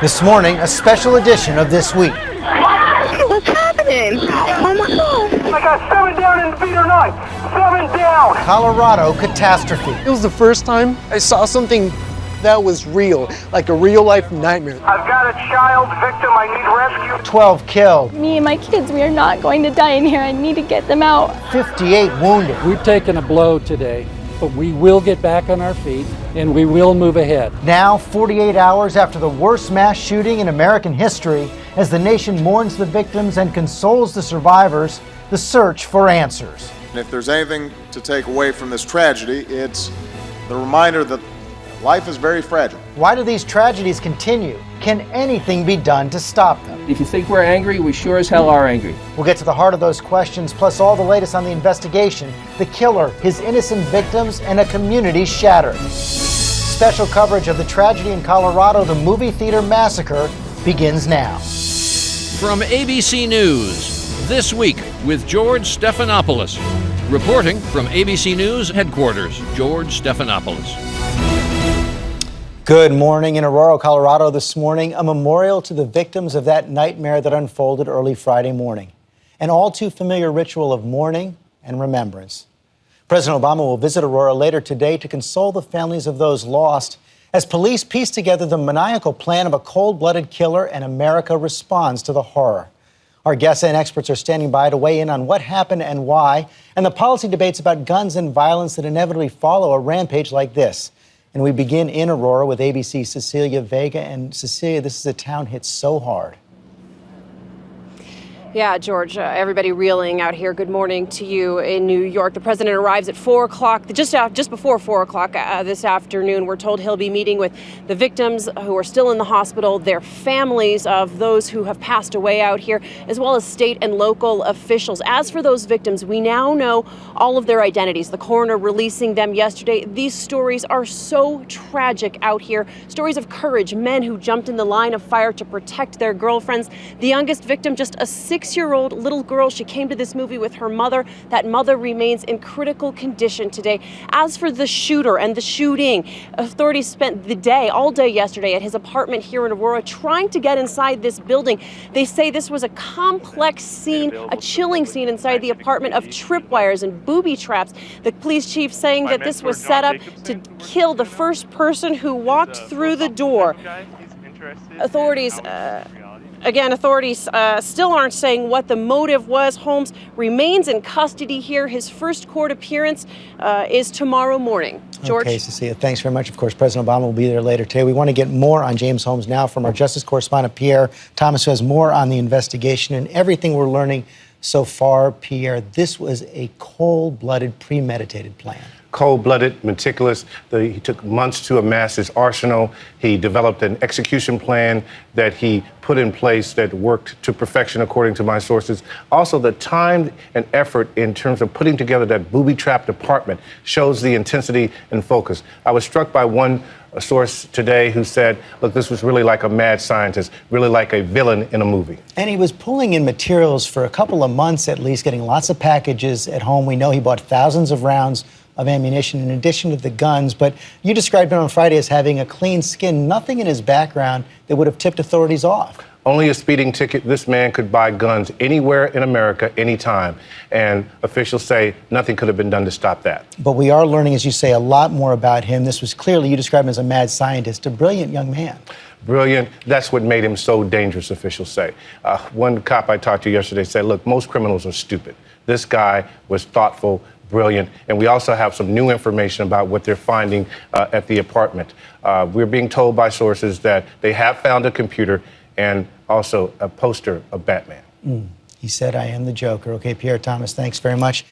This morning, a special edition of This Week. What's happening? Oh my God. I got 7 down in the feeder 9. 7 down. Colorado catastrophe. It was the first time I saw something that was real, like a real-life nightmare. I've got a child victim I need rescue. 12 killed, Me and my kids, we are not going to die in here. I need to get them out. 58 wounded. We've taken a blow today, but we will get back on our feet and we will move ahead. Now, 48 hours after the worst mass shooting in American history, as the nation mourns the victims and consoles the survivors, the search for answers. And if there's anything to take away from this tragedy, it's the reminder that life is very fragile. Why do these tragedies continue? Can anything be done to stop them? If you think we're angry, we sure as hell are angry. We'll get to the heart of those questions, plus all the latest on the investigation, the killer, his innocent victims, and a community shattered. Special coverage of the tragedy in Colorado, the movie theater massacre, begins now. From ABC News, This Week with George Stephanopoulos. Reporting from ABC News headquarters, George Stephanopoulos. Good morning. In Aurora, Colorado this morning, a memorial to the victims of that nightmare that unfolded early Friday morning. An all too familiar ritual of mourning and remembrance. President Obama will visit Aurora later today to console the families of those lost as police piece together the maniacal plan of a cold-blooded killer and America responds to the horror. Our guests and experts are standing by to weigh in on what happened and why, and the policy debates about guns and violence that inevitably follow a rampage like this. And we begin in Aurora with ABC's Cecilia, Vega. And Cecilia, this is a town hit so hard. Yeah, George, everybody reeling out here. Good morning to you in New York. The president arrives at 4 o'clock, just before 4 o'clock this afternoon. We're told he'll be meeting with the victims who are still in the hospital, their families of those who have passed away out here, as well as state and local officials. As for those victims, we now know all of their identities. The coroner releasing them yesterday. These stories are so tragic out here. Stories of courage, men who jumped in the line of fire to protect their girlfriends. The youngest victim, just a 6-year-old little girl. She came to this movie with her mother. That mother remains in critical condition today. As for the shooter and the shooting, authorities spent all day yesterday at his apartment here in Aurora trying to get inside this building. They say this was a complex scene, a chilling scene inside the apartment of tripwires and booby traps. The police chief saying that this was set up to kill the first person who walked through the door. Authorities still aren't saying what the motive was. Holmes remains in custody here. His first court appearance is tomorrow morning. George? Okay, Cecilia, thanks very much. Of course, President Obama will be there later today. We want to get more on James Holmes now from our justice correspondent, Pierre Thomas, who has more on the investigation and everything we're learning so far. Pierre, this was a cold-blooded, premeditated plan. Cold-blooded, meticulous. He took months to amass his arsenal. He developed an execution plan that he put in place that worked to perfection, according to my sources. Also, the time and effort in terms of putting together that booby-trapped apartment shows the intensity and focus. I was struck by one source today who said, look, this was really like a mad scientist, really like a villain in a movie. And he was pulling in materials for a couple of months at least, getting lots of packages at home. We know he bought thousands of rounds of ammunition in addition to the guns, but you described him on Friday as having a clean skin, nothing in his background that would have tipped authorities off. Only a speeding ticket. This man could buy guns anywhere in America, anytime. And officials say nothing could have been done to stop that. But we are learning, as you say, a lot more about him. This was clearly, you described him as a mad scientist, a brilliant young man. Brilliant. That's what made him so dangerous, officials say. One cop I talked to yesterday said, look, most criminals are stupid. This guy was thoughtful, brilliant, and we also have some new information about what they're finding at the apartment. We're being told by sources that they have found a computer and also a poster of Batman. He said, I am the Joker. Okay, Pierre Thomas, thanks very much.